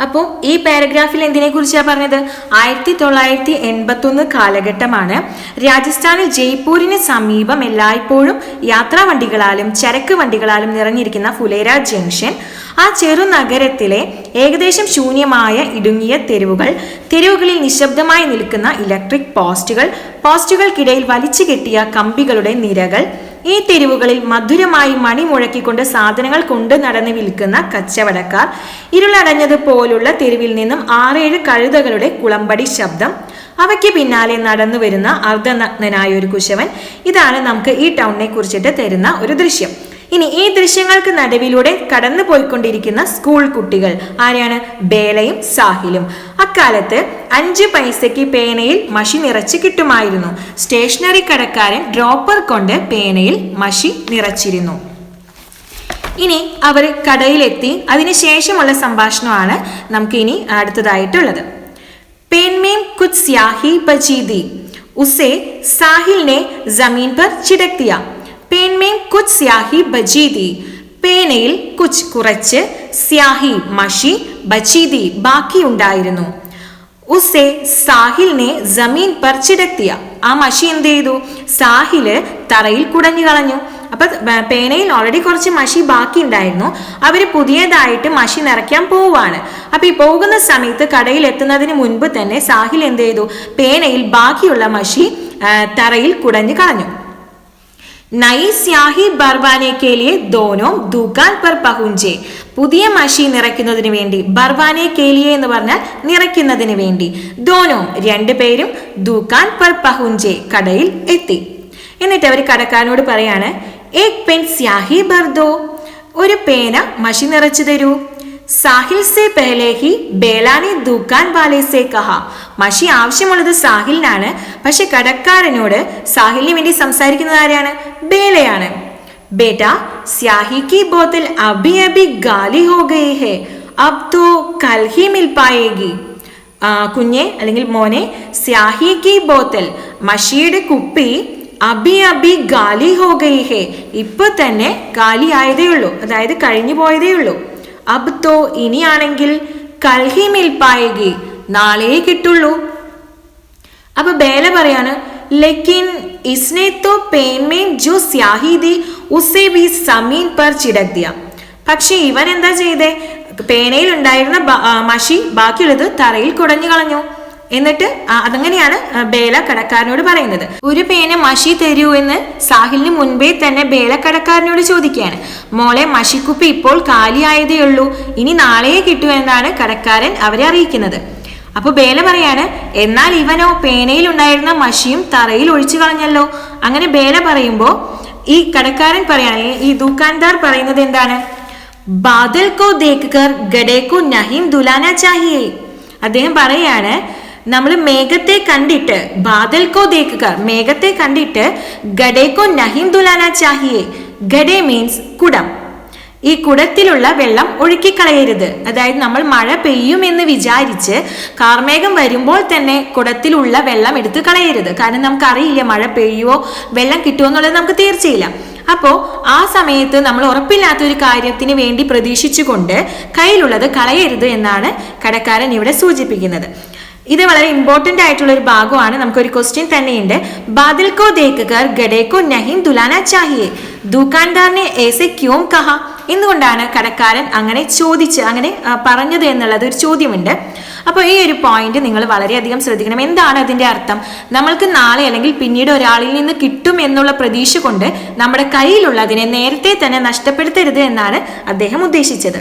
അപ്പോൾ ഈ പാരഗ്രാഫിൽ എന്തിനെ കുറിച്ചാണ് പറഞ്ഞത്? 1981 കാലഘട്ടമാണ്. രാജസ്ഥാനിൽ ജയ്പൂരിന് സമീപം എല്ലായ്പ്പോഴും യാത്രാ വണ്ടികളാലും ചരക്ക് വണ്ടികളാലും നിറഞ്ഞിരിക്കുന്ന ഫുലേര ജംഗ്ഷൻ, ആ ചെറു നഗരത്തിലെ ഏകദേശം ശൂന്യമായ ഇടുങ്ങിയ തെരുവുകളിൽ നിശബ്ദമായി നിൽക്കുന്ന ഇലക്ട്രിക് പോസ്റ്റുകൾക്കിടയിൽ വലിച്ചു കെട്ടിയ കമ്പികളുടെ നിരകൾ, ഈ തെരുവുകളിൽ മധുരമായി മണി മുഴക്കിക്കൊണ്ട് സാധനങ്ങൾ കൊണ്ട് നടന്ന് വിൽക്കുന്ന കച്ചവടക്കാർ, ഇരുളടഞ്ഞതുപോലുള്ള തെരുവിൽ നിന്നും 6-7 കഴുതകളുടെ കുളമ്പടി ശബ്ദം, അവയ്ക്ക് പിന്നാലെ നടന്നു വരുന്ന അർദ്ധനഗ്നനായ ഒരു കുശവൻ. ഇതാണ് നമുക്ക് ഈ ടൗണിനെ കുറിച്ചിട്ട് തരുന്ന ഒരു ദൃശ്യം. ഇനി ഈ ദൃശ്യങ്ങൾക്ക് നടുവിലൂടെ കടന്നു പോയിക്കൊണ്ടിരിക്കുന്ന സ്കൂൾ കുട്ടികൾ ആരെയാണ്? ബേലയും സാഹിലും. അക്കാലത്ത് 5 പൈസയ്ക്ക് പേനയിൽ മഷി നിറച്ച് കിട്ടുമായിരുന്നു. സ്റ്റേഷനറി കടക്കാരൻ ഡ്രോപ്പർ കൊണ്ട് പേനയിൽ മഷി നിറച്ചിരുന്നു. ഇനി അവർ കടയിലെത്തി, അതിനുശേഷമുള്ള സംഭാഷണമാണ് നമുക്ക് ഇനി അടുത്തതായിട്ടുള്ളത്. पेन में कुछ स्याही बची थी, उसे साहिल ने जमीन पर छिड़क दिया। पेन में कुछ स्याही बची थी। പേനയിൽ കുച്ച് കുറച്ച് സ്യാഹി മഷി ബച്ചി തി ബാക്കി ഉണ്ടായിരുന്നു. ഉസെ സാഹിലിനെ ജമീൻ പർ ചിടക് ദിയ. ആ മഷി എന്ത് ചെയ്തു? സാഹില് തറയിൽ കുടഞ്ഞു കളഞ്ഞു. അപ്പൊ പേനയിൽ ഓൾറെഡി കുറച്ച് മഷി ബാക്കി ഉണ്ടായിരുന്നു. അവര് പുതിയതായിട്ട് മഷി നിറയ്ക്കാൻ പോവാണ്. അപ്പൊ ഈ പോകുന്ന സമയത്ത് കടയിൽ എത്തുന്നതിന് മുൻപ് തന്നെ സാഹിൽ എന്ത് ചെയ്തു? പേനയിൽ ബാക്കിയുള്ള മഷി തറയിൽ കുടഞ്ഞു കളഞ്ഞു. നയി സ്യാഹി ബർവാനെ കെ ലിയെ ദോനോ ദുകാൻ പർ പഹുഞ്ചെ. പുതിയ മഷി നിറയ്ക്കുന്നതിന് വേണ്ടി, ബർവാനെ കെ ലിയെ എന്ന് പറഞ്ഞാൽ നിറയ്ക്കുന്നതിന് വേണ്ടി, ദോനോ രണ്ടുപേരും ദുകാൻ പർ പഹുഞ്ചെ കടയിൽ എത്തി. എന്നിട്ട് അവർ കടക്കാരനോട് പറയാണ്, ഏക് പെൻ സ്യാഹി ഭർ ദോ. ഒരു പേന മഷി നിറച്ചു തരൂ. സാഹിൽ സെ പെഹലെ ഹി ബേലാനെ ദുകാൻ വാലെ സെ കഹ. മഷി ആവശ്യമുള്ളത് സാഹിലിനാണ്. പക്ഷെ കടക്കാരനോട് സാഹിലിന് വേണ്ടി സംസാരിക്കുന്നത് ആരാണ്? ബേലയാണ്. ബേട്ട സ്യാഹി കി ബോത്തൽ അഭി അഭി ഗാലി ഹോ ഗയി ഹെ, അബ് തോ കൽ ഹി മിൽ പായേഗി. കുഞ്ഞെ അല്ലെങ്കിൽ മോനെ, സ്യാഹി കി ബോത്തൽ മഷിയുടെ കുപ്പി അഭി അഭി ഗാലി ഹോ ഗയി ഹെ, ഇപ്പൊ തന്നെ ഗാലി ആയതേ ഉള്ളൂ, അതായത് കഴിഞ്ഞു പോയതേ ഉള്ളൂ. അബ് തോ ഇനിയാണെങ്കിൽ കൽഹി മിൽ പായേഗി, നാളെ കിട്ടുള്ളൂ. അപ്പൊ ബേല പറയാണ്, ലേക്കിൻ ഇസ്നെ തോ പേൻ മേ ജോ സ്യാഹി ദി ഉസേ ഭി സമീൻ പർ ചിടക് ദിയ. പക്ഷെ ഇവൻ എന്താ ചെയ്തേ? പേനയിൽ ഉണ്ടായിരുന്ന മഷി ബാക്കിയുള്ളത് തറയിൽ കുടഞ്ഞു കളഞ്ഞു. എന്നിട്ട് അതങ്ങനെയാണ് ബേല കടക്കാരനോട് പറയുന്നത്. ഒരു പേന മഷി തരൂ എന്ന് സാഹിലിന് മുൻപേ തന്നെ ബേല കടക്കാരനോട് ചോദിക്കുകയാണ്. മോളെ, മഷിക്കുപ്പി ഇപ്പോൾ കാലിയായതേ ഉള്ളൂ, ഇനി നാളെ കിട്ടൂ എന്നാണ് കടക്കാരൻ അവരെ അറിയിക്കുന്നത്. അപ്പൊ ബേല പറയാണ്, എന്നാൽ ഇവനോ പേനയിൽ ഉണ്ടായിരുന്ന മഷിയും തറയിൽ ഒഴിച്ചു കളഞ്ഞല്ലോ. അങ്ങനെ ബേല പറയുമ്പോ ഈ കടക്കാരൻ പറയാണ്, ഈ ദുക്കാൻദാർ പറയുന്നത് എന്താണ്? ബാദൽ കോ ദേഖ് കർ ഗഡേ കോ നഹീം ദുലാന ചാഹിയേ. അദ്ദേഹം പറയാണ്, നമ്മൾ മേഘത്തെ കണ്ടിട്ട്, ബാദൽ കോ ദേഖ് കർ മേഘത്തെ കണ്ടിട്ട്, ഗഡേ കോ നഹീം ദുലാന ചാഹിയേ. ഗഡേ മീൻസ് കുടം. ഈ കുടത്തിലുള്ള വെള്ളം ഒഴുക്കിക്കളയരുത്. അതായത് നമ്മൾ മഴ പെയ്യുമെന്ന് വിചാരിച്ച് കാർമേഘം വരുമ്പോൾ തന്നെ കുടത്തിലുള്ള വെള്ളം എടുത്ത് കളയരുത്. കാരണം നമുക്കറിയില്ല മഴ പെയ്യുമോ വെള്ളം കിട്ടുമോ എന്നുള്ളത് നമുക്ക് തീർച്ചയില്ല. അപ്പോൾ ആ സമയത്ത് നമ്മൾ ഉറപ്പില്ലാത്തൊരു കാര്യത്തിന് വേണ്ടി പ്രതീക്ഷിച്ചുകൊണ്ട് കയ്യിലുള്ളത് കളയരുത് എന്നാണ് കടക്കാരൻ ഇവിടെ സൂചിപ്പിക്കുന്നത്. ഇത് വളരെ ഇമ്പോർട്ടന്റ് ആയിട്ടുള്ള ഒരു ഭാഗമാണ്. നമുക്കൊരു ക്വസ്റ്റ്യൻ തന്നെയുണ്ട്. ബാദൽ കോ ദേഖ് കർ ഗഡേ കോ നഹീം ദുലാന ചാഹിയേ, ദുകാൻദാറിനെ ഏസെ ക്യോം കഹ. എന്തുകൊണ്ടാണ് കടക്കാരൻ അങ്ങനെ അങ്ങനെ പറഞ്ഞത് എന്നുള്ളത് ഒരു ചോദ്യമുണ്ട്. അപ്പോൾ ഈ ഒരു പോയിന്റ് നിങ്ങൾ വളരെയധികം ശ്രദ്ധിക്കണം. എന്താണ് അതിന്റെ അർത്ഥം? നമ്മൾക്ക് നാളെ അല്ലെങ്കിൽ പിന്നീട് ഒരാളിൽ നിന്ന് കിട്ടും എന്നുള്ള പ്രതീക്ഷ കൊണ്ട് നമ്മുടെ കയ്യിലുള്ളതിനെ നേരത്തെ തന്നെ നഷ്ടപ്പെടുത്തരുത് എന്നാണ് അദ്ദേഹം ഉദ്ദേശിച്ചത്.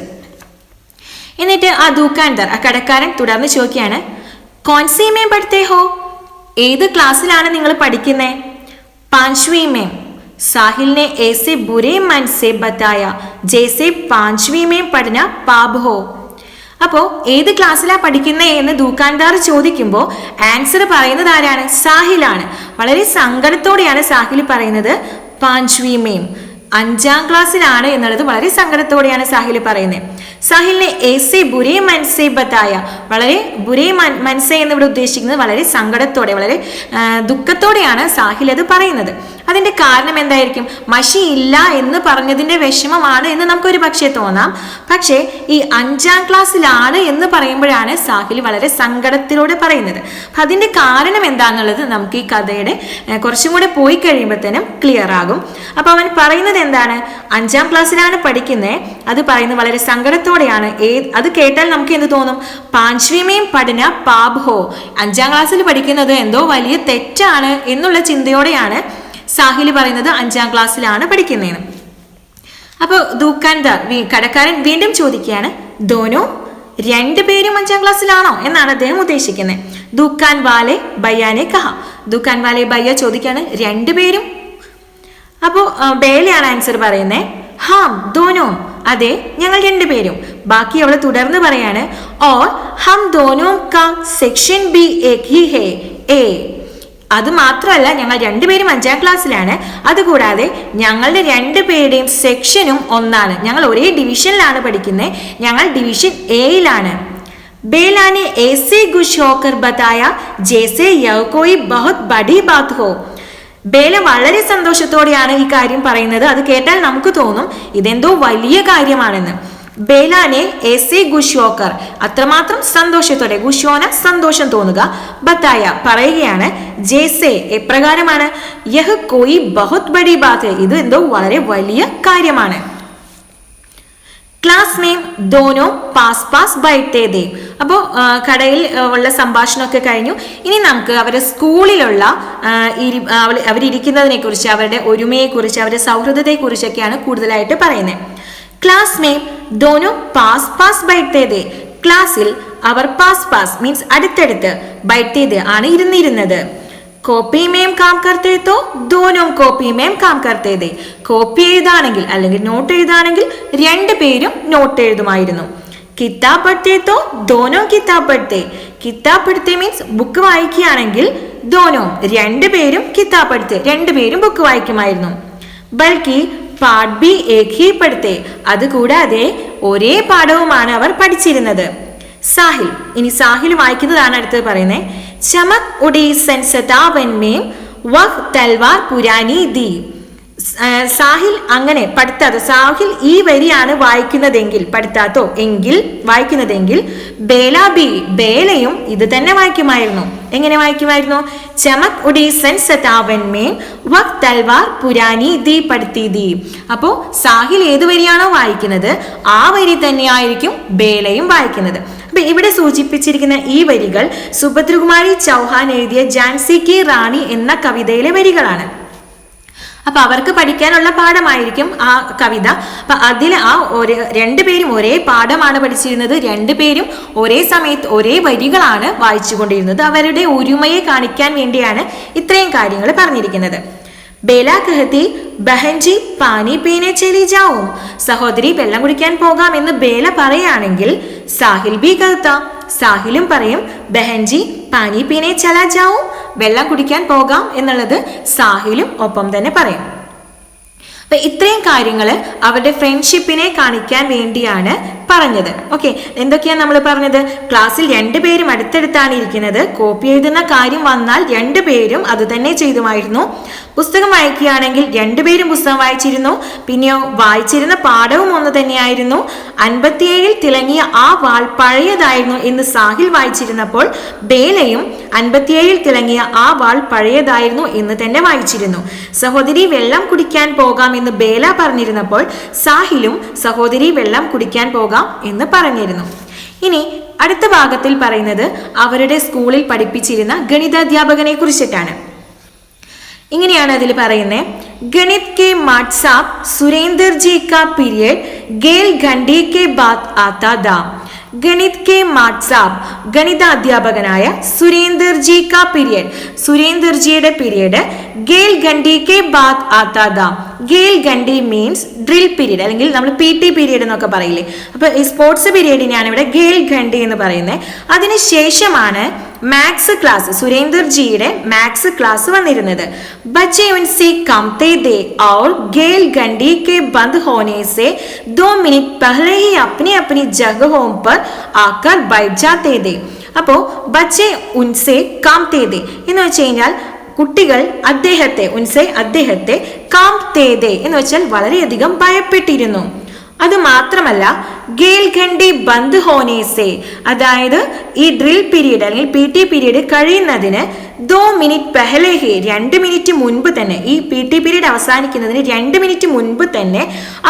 എന്നിട്ട് ആ ദുകാൻദാർ, ആ കടക്കാരൻ തുടർന്ന് ചോദിക്കുകയാണ്, കോൺസി മേം പഠിത്തേ ഹോ? ഏത് ക്ലാസ്സിലാണ് നിങ്ങൾ പഠിക്കുന്നത്? പാഞ്ച്വി മേം. സാഹിലിനെ ऐसे बुरे मन से बताया जैसे पांचवी में पढ़ना पाप हो. അപ്പോ ഏത് ക്ലാസ്സിലാ പഠിക്കുന്നത് എന്ന് ദുകാൻദാർ ചോദിക്കുമ്പോൾ ആൻസർ പറയുന്നത് ആരാണ്? സാഹിലാണ്. വളരെ സങ്കടത്തോടെയാണ് സാഹിൽ പറയുന്നത് പാഞ്ച്വി മേം, 5ാം ക്ലാസ്സിലാണ് എന്നുള്ളത് വളരെ സങ്കടത്തോടെയാണ് സാഹിൽ പറയുന്നത്. സാഹിലിനെ ഏസെ ബുരേ മനസ്സേ ബത്തായ, വളരെ ബുരേ മനസ്സേ എന്ന് ഇവിടെ ഉദ്ദേശിക്കുന്നത് വളരെ സങ്കടത്തോടെ, വളരെ ദുഃഖത്തോടെയാണ് സാഹിൽ അത് പറയുന്നത്. അതിന്റെ കാരണം എന്തായിരിക്കും? മഷി ഇല്ല എന്ന് പറഞ്ഞതിന്റെ വിഷമമാണ് എന്ന് നമുക്കൊരു പക്ഷേ തോന്നാം. പക്ഷേ ഈ 5ാം ക്ലാസ്സിലാണ് എന്ന് പറയുമ്പോഴാണ് സാഹിൽ വളരെ സങ്കടത്തിലൂടെ പറയുന്നത്. അപ്പൊ അതിന്റെ കാരണം എന്താണെന്നുള്ളത് നമുക്ക് ഈ കഥയുടെ കുറച്ചും കൂടെ പോയി കഴിയുമ്പോഴത്തേനും ക്ലിയർ ആകും. അപ്പൊ അവൻ പറയുന്നത് എന്താണ്? 5ാം ക്ലാസ്സിലാണ് പഠിക്കുന്നത്. അത് പറയുന്നത് വളരെ സങ്കടത്തോടെയാണ്. അത് കേട്ടാൽ നമുക്ക് എന്ത് തോന്നും? പാഞ്ച്വിമേം പഠന പാപ് ഹോ, 5ാം ക്ലാസ്സിൽ പഠിക്കുന്നത് എന്തോ വലിയ തെറ്റാണ് എന്നുള്ള ചിന്തയോടെയാണ് സാഹിൽ പറയുന്നത് 5ാം ക്ലാസ്സിലാണ് പഠിക്കുന്നതെന്ന്. അപ്പോൾ ദുകാൻദാർ, കടക്കാരൻ വീണ്ടും ചോദിക്കുകയാണ്, ദോനോ, 2 പേരും 5ാം ക്ലാസ്സിലാണോ എന്നാണ് അദ്ദേഹം ഉദ്ദേശിക്കുന്നത്. ദുകാൻ വാലെ ബയ്യാനെ കഹ. ദുകാൻ വാലെ ബയ്യ ചോദിക്കുകയാണ്, 2 പേരും? അപ്പോൾ ബേലയാണ് ആൻസർ പറയുന്നത്. ഹാം ദോനോ, അതെ ഞങ്ങൾ 2 പേരും. ബാക്കി അവൾ തുടർന്ന് പറയാണ്, ഓർ ഹം ദോനോ കാ section B Ek he hey A. അത് മാത്രമല്ല, ഞങ്ങൾ 2 പേരും 5ാം ക്ലാസ്സിലാണ്. അതുകൂടാതെ ഞങ്ങളുടെ 2 പേരുടെയും സെക്ഷനും ഒന്നാണ്. ഞങ്ങൾ ഒരേ ഡിവിഷനിലാണ് പഠിക്കുന്നത്. ഞങ്ങൾ ഡിവിഷൻ എയിലാണ്. बेला ने ऐसे खुश होकर बताया जैसे यह कोई बहुत बड़ी बात हो. ബേല വളരെ സന്തോഷത്തോടെയാണ് ഈ കാര്യം പറയുന്നത്. അത് കേട്ടാൽ നമുക്ക് തോന്നും ഇതെന്തോ വലിയ കാര്യമാണെന്ന്. ബേലാനെ ഏസെ ഗുഷോക്കർ അത്രമാത്രം സന്തോഷത്തോടെ, ഗുഷോന സന്തോഷം തോന്നുക, ബത്തായ പറയുകയാണ്, ജേസെ എപ്രകാരമാണ്, യഹ് കോയി ബഹുത് ബഡി ബാത്, ഇത് എന്തോ വളരെ വലിയ കാര്യമാണ്. ക്ലാസ് മെയിം ദോനോ പാസ് പാസ് ബൈഠേ ദേ. അപ്പോൾ കടയിൽ ഉള്ള സംഭാഷണമൊക്കെ കഴിഞ്ഞു. ഇനി നമുക്ക് അവരുടെ സ്കൂളിലുള്ള അവരിയ്ക്കുന്നതിനെ കുറിച്ച്, അവരുടെ ഒരുമയെക്കുറിച്ച്, അവരുടെ സൗഹൃദത്തെക്കുറിച്ചൊക്കെയാണ് കൂടുതലായിട്ട് പറയുന്നത്. ക്ലാസ് മെയിം ദോനോ പാസ് പാസ് ബൈഠേ ദേ. ക്ലാസ്സിൽ അവർ പാസ് പാസ് മീൻസ് അടുത്തടുത്ത്, ബൈഠേ ദേ ആണ് ഇരുന്നിരുന്നത്. കോപ്പി മേം കാം കർത്തേ തോ ദോനോം കോപ്പി മേം കാം കർത്തേ ദേ. കോപ്പി എഴുതാണെങ്കിൽ അല്ലെങ്കിൽ നോട്ട് എഴുതാണെങ്കിൽ രണ്ടുപേരും നോട്ട് എഴുതുമായിരുന്നു. കിതാബ് പഠ്തേ തോ ദോനോം കിതാബ് പഠ്തേ. കിതാബ് പഠ്തേ മീൻസ് ബുക്ക് വായിക്കുകയാണെങ്കിൽ ദോനോം രണ്ടുപേരും കിതാബ് പഠ്തേ, രണ്ടുപേരും ബുക്ക് വായിക്കുമായിരുന്നു. Balki പാഠ് B Ek he പഠ്തേ. അതുകൂടാതെ ഒരേ പാഠവുമാണ് അവർ പഠിച്ചിരുന്നത്. സാഹിൽ, ഇനി സാഹിൽ വായിക്കുന്നതാണ് അടുത്തത് പറയുന്നത്. ചമക് ഉടി സൻസതാവൻ മേം വഹ് തൽവാർ പുരാനി ദി. സാഹിൽ അങ്ങനെ പഠിത്താത്തോ, സാഹിൽ ഈ വരിയാണ് വായിക്കുന്നതെങ്കിൽ, പഠിത്താത്തോ എങ്കിൽ വായിക്കുന്നതെങ്കിൽ, ബേല ബി ബേലയും ഇത് തന്നെ വായിക്കുമായിരുന്നു. എങ്ങനെ വായിക്കുമായിരുന്നു? ചമക് ഉടി സൻസതാവൻ മേം വഹ് തൽവാർ പുരാനി ദി പഠിത്തി ദി. അപ്പോ സാഹിൽ ഏത് വരിയാണോ വായിക്കുന്നത് ആ വരി തന്നെയായിരിക്കും ബേലയും വായിക്കുന്നത്. അപ്പൊ ഇവിടെ സൂചിപ്പിച്ചിരിക്കുന്ന ഈ വരികൾ സുഭദ്രകുമാരി ചൗഹാൻ എഴുതിയ ജാൻസി കി റാണി എന്ന കവിതയിലെ വരികളാണ്. അപ്പൊ അവർക്ക് പഠിക്കാനുള്ള പാഠമായിരിക്കും ആ കവിത. അപ്പൊ അതിൽ രണ്ടുപേരും ഒരേ പാഠമാണ് പഠിച്ചിരുന്നത്, രണ്ടുപേരും ഒരേ സമയത്ത് ഒരേ വരികളാണ് വായിച്ചുകൊണ്ടിരുന്നത്. അവരുടെ ഒരുമയെ കാണിക്കാൻ വേണ്ടിയാണ് ഇത്രയും കാര്യങ്ങൾ പറഞ്ഞിരിക്കുന്നത്. ബേല കഹത്തി ബഹൻജി പാനി പീനെ ചലി ജാവും. സഹോദരി വെള്ളം കുടിക്കാൻ പോകാം എന്ന് ബേല പറയുകയാണെങ്കിൽ സാഹിൽ ബി കഹത്ത, സാഹിലും പറയും ബഹൻജി പാനി പീനെ ചലാ ജാവും, വെള്ളം കുടിക്കാൻ പോകാം എന്നുള്ളത് സാഹിലും ഒപ്പം തന്നെ പറയും. അപ്പൊ ഇത്രയും കാര്യങ്ങൾ അവരുടെ ഫ്രണ്ട്ഷിപ്പിനെ കാണിക്കാൻ വേണ്ടിയാണ് പറഞ്ഞത്. ഓക്കെ, എന്തൊക്കെയാണ് നമ്മൾ പറഞ്ഞത്? ക്ലാസ്സിൽ രണ്ടുപേരും അടുത്തടുത്താണ് ഇരിക്കുന്നത്. കോപ്പി എഴുതുന്ന കാര്യം വന്നാൽ രണ്ടുപേരും അത് തന്നെ ചെയ്തുമായിരുന്നു. പുസ്തകം വായിക്കുകയാണെങ്കിൽ രണ്ടുപേരും പുസ്തകം വായിച്ചിരുന്നു. പിന്നെയോ വായിച്ചിരുന്ന പാഠവും ഒന്ന് തന്നെയായിരുന്നു. 57 തിളങ്ങിയ ആ വാൾ പഴയതായിരുന്നു എന്ന് സാഹിൽ വായിച്ചിരുന്നപ്പോൾ ബേലയും 57 തിളങ്ങിയ ആ വാൾ പഴയതായിരുന്നു എന്ന് തന്നെ വായിച്ചിരുന്നു. സഹോദരി വെള്ളം കുടിക്കാൻ പോകാം എന്ന് ബേല പറഞ്ഞിരുന്നപ്പോൾ സാഹിലും സഹോദരി വെള്ളം കുടിക്കാൻ പോകാം എന്ന് പറഞ്ഞിരുന്നു. ഇനി അടുത്ത ഭാഗത്തിൽ പറയുന്നത് അവരുടെ സ്കൂളിൽ പഠിപ്പിച്ചിരുന്ന ഗണിതാധ്യാപകനെ കുറിച്ചിട്ടാണ്. ഇങ്ങനെയാണ് അതിൽ പറയുന്നത്. ഗണിത് കെ മാട്ട് സാബ് സുരേന്ദർ ജി കാ പീരിയഡ് ഗേൽ ഘണ്ടി കെ ബാത് ആതാ ദാ. ഗണിത് കെ മാട്ട് സാബ് ഗണിതാധ്യാപകനായ സുരേന്ദർ ജി കാ പീരിയഡ്, സുരേന്ദർ ജിയുടെ പീരിയഡ് ഗേൽ ഘണ്ടി കെ ബാത് ആതാ ദാ. ഗേൽ ഘണ്ടി മീൻസ് ഡ്രിൽ പീരീഡ് അല്ലെങ്കിൽ നമ്മൾ PT പീരീഡ് എന്നൊക്കെ പറയില്ലേ. അപ്പൊ ഈ സ്പോർട്സ് പീരീഡിനെയാണ് ഇവിടെ ഗേൽ ഘണ്ടി എന്ന് പറയുന്നത്. അതിനുശേഷമാണ് മാത്സ് ക്ലാസ്, സുരേന്ദർ ജിയുടെ മാത്സ് ക്ലാസ് വന്നിരുന്നത്. बच्चे उनसे कमते दे और गेल घंटी के बंद होने से 2 मिनट पहले ही अपनी अपनी जगहों पर आकर बैठ जाते थे. അപ്പോ ബച്ചെ ഉൻസെ കാംതേ ദേ എന്ന് വെച്ച് കഴിഞ്ഞാൽ കുട്ടികൾ അദ്ദേഹത്തെ, ഉൻസെ അദ്ദേഹത്തെ, കാംതേ ദേ എന്ന് വെച്ചാൽ വളരെയധികം ഭയപ്പെട്ടിരുന്നു. അത് മാത്രമല്ല ഗേൽ ഘണ്ടി ബന്ദ് ഹോനേസെ, അതായത് ഈ ഡ്രിൽ പീരീഡ് അല്ലെങ്കിൽ PT പീരീഡ് കഴിയുന്നതിന് 2 മിനിറ്റ് പെഹലെ ഹി 2 മിനിറ്റ് മുൻപ് തന്നെ, ഈ PT പീരീഡ് അവസാനിക്കുന്നതിന് 2 മിനിറ്റ് മുൻപ് തന്നെ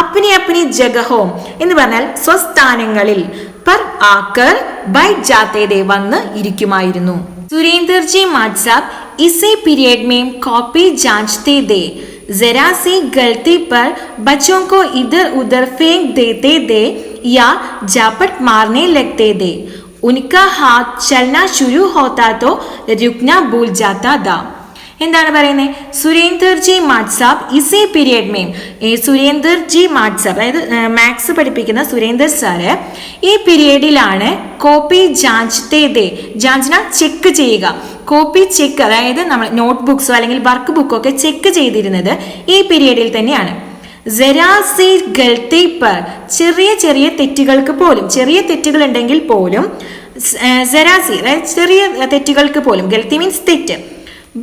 അപ്നി അപ്നി ജഗഹോം എന്ന് പറഞ്ഞാൽ സ്വസ്ഥാനങ്ങളിൽ പർ ആക്കർ ബൈഠ് ജാത്തേ ദേ വന്ന് ഇരിക്കുമായിരുന്നു. സുരേന്ദർ ജി മാട്ട് സാബ് ഇസേ പീരിയഡ് മേം കോപ്പി ജാंचते ദേ. जरा सी गलती पर बच्चों को इधर उधर फेंक देते थे या झापट मारने लगते थे. उनका हाथ चलना शुरू होता तो रुकना भूल जाता था. എന്താണ് പറയുന്നത്? സുരേന്ദർ ജി മാട്ട് സാബ് ഇസേ പീരിയഡ് മേം, സുരേന്ദർ ജി മാട്ട് സാബ് അതായത് മാത്സ് പഠിപ്പിക്കുന്ന സുരേന്ദർ സാറ് ഈ പീരിയഡിലാണ് കോപ്പി ജാंचते ദേ, ജാंचന ചെക്ക് ചെയ്യുക, കോപ്പി ചെക്ക് അതായത് നമ്മൾ നോട്ട് ബുക്സോ അല്ലെങ്കിൽ വർക്ക് ബുക്കോ ഒക്കെ ചെക്ക് ചെയ്തിരുന്നത് ഈ പീരിയഡിൽ തന്നെയാണ്. ജരാസി ഗൽത്തി പർ, ചെറിയ ചെറിയ തെറ്റുകൾക്ക് പോലും, ചെറിയ തെറ്റുകൾ ഉണ്ടെങ്കിൽ പോലും ജരാസി, അതായത് ചെറിയ തെറ്റുകൾക്ക് പോലും, ഗൽത്തി മീൻസ് തെറ്റ്.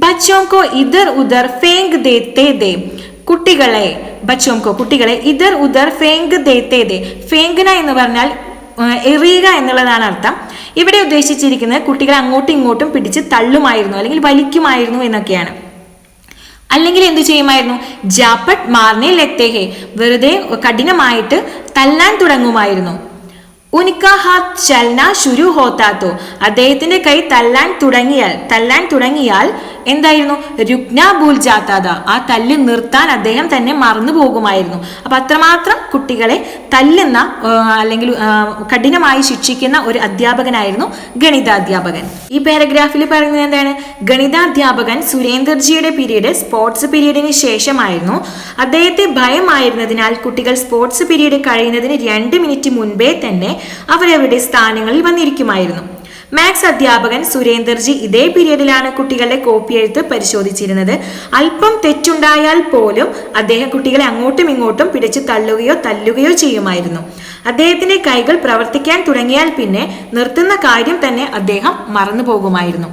ബച്ചോംകോ ഇധർ ഉധർ ഫേങ്ക് ദേത്തെ ദേ, കുട്ടികളെ, ബച്ചോംകോ കുട്ടികളെ, ഇധർ ഉധർ ഫേങ്ക് ദേത്തെ ദേ, ഫേങ്കന എന്ന് പറഞ്ഞാൽ എറിയുക എന്നുള്ളതാണ് അർത്ഥം. ഇവിടെ ഉദ്ദേശിച്ചിരിക്കുന്നത് കുട്ടികളെ അങ്ങോട്ടും ഇങ്ങോട്ടും പിടിച്ച് തള്ളുമായിരുന്നു അല്ലെങ്കിൽ വലിക്കുമായിരുന്നു എന്നൊക്കെയാണ്. അല്ലെങ്കിൽ എന്തു ചെയ്യുമായിരുന്നു? ജാപ്പട്ട് മാർനെ ലഗ്തേ ഹേ, വെറുതെ കഠിനമായിട്ട് തല്ലാൻ തുടങ്ങുമായിരുന്നു. ഉനിക്കാ ഹാത്ത് ചൽന ശുരു ഹോത്താ തോ, അദ്ദേഹത്തിന്റെ കൈ തല്ലാൻ തുടങ്ങിയാൽ എന്തായിരുന്നു? രുക്ന ഭൂൽ ജാത്താത, ആ തല്ല് നിർത്താൻ അദ്ദേഹം തന്നെ മറന്നു പോകുമായിരുന്നു. അപ്പൊ അത്രമാത്രം കുട്ടികളെ തല്ലുന്ന അല്ലെങ്കിൽ കഠിനമായി ശിക്ഷിക്കുന്ന ഒരു അധ്യാപകനായിരുന്നു ഗണിതാധ്യാപകൻ. ഈ പാരഗ്രാഫിൽ പറയുന്നത് എന്താണ്? ഗണിതാധ്യാപകൻ സുരേന്ദർജിയുടെ പീരീഡ് സ്പോർട്സ് പീരീഡിന് ശേഷമായിരുന്നു. അദ്ദേഹത്തെ ഭയമായിരുന്നതിനാൽ കുട്ടികൾ സ്പോർട്സ് പീരീഡ് കഴിയുന്നതിന് 2 മിനിറ്റ് മുൻപേ തന്നെ അവരവരുടെ സ്ഥാനങ്ങളിൽ വന്നിരിക്കുമായിരുന്നു. മാത്സ് അധ്യാപകൻ സുരേന്ദർജി ഇതേ പീരീഡിലാണ് കുട്ടികളുടെ കോപ്പി എഴുത്ത് പരിശോധിച്ചിരുന്നത്. അല്പം തെറ്റുണ്ടായാൽ പോലും അദ്ദേഹം കുട്ടികളെ അങ്ങോട്ടും ഇങ്ങോട്ടും പിടിച്ച് തല്ലുകയോ ചെയ്യുമായിരുന്നു. അദ്ദേഹത്തിന്റെ കൈകൾ പ്രവർത്തിക്കാൻ തുടങ്ങിയാൽ പിന്നെ നിർത്തുന്ന കാര്യം തന്നെ അദ്ദേഹം മറന്നു പോകുമായിരുന്നു.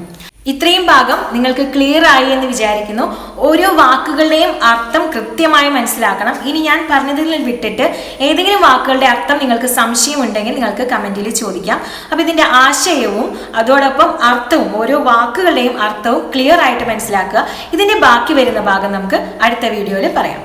ഇത്രയും ഭാഗം നിങ്ങൾക്ക് ക്ലിയർ ആയി എന്ന് വിചാരിക്കുന്നു. ഓരോ വാക്കുകളുടെയും അർത്ഥം കൃത്യമായി മനസ്സിലാക്കണം. ഇനി ഞാൻ പറഞ്ഞതിൽ വിട്ടിട്ട് ഏതെങ്കിലും വാക്കുകളുടെ അർത്ഥം നിങ്ങൾക്ക് സംശയമുണ്ടെങ്കിൽ നിങ്ങൾക്ക് കമന്റിൽ ചോദിക്കാം. അപ്പോൾ ഇതിന്റെ ആശയവും അതോടൊപ്പം അർത്ഥവും, ഓരോ വാക്കുകളുടെയും അർത്ഥവും ക്ലിയർ ആയിട്ട് മനസ്സിലാക്കുക. ഇതിന്റെ ബാക്കി വരുന്ന ഭാഗം നമുക്ക് അടുത്ത വീഡിയോയിൽ പറയാം.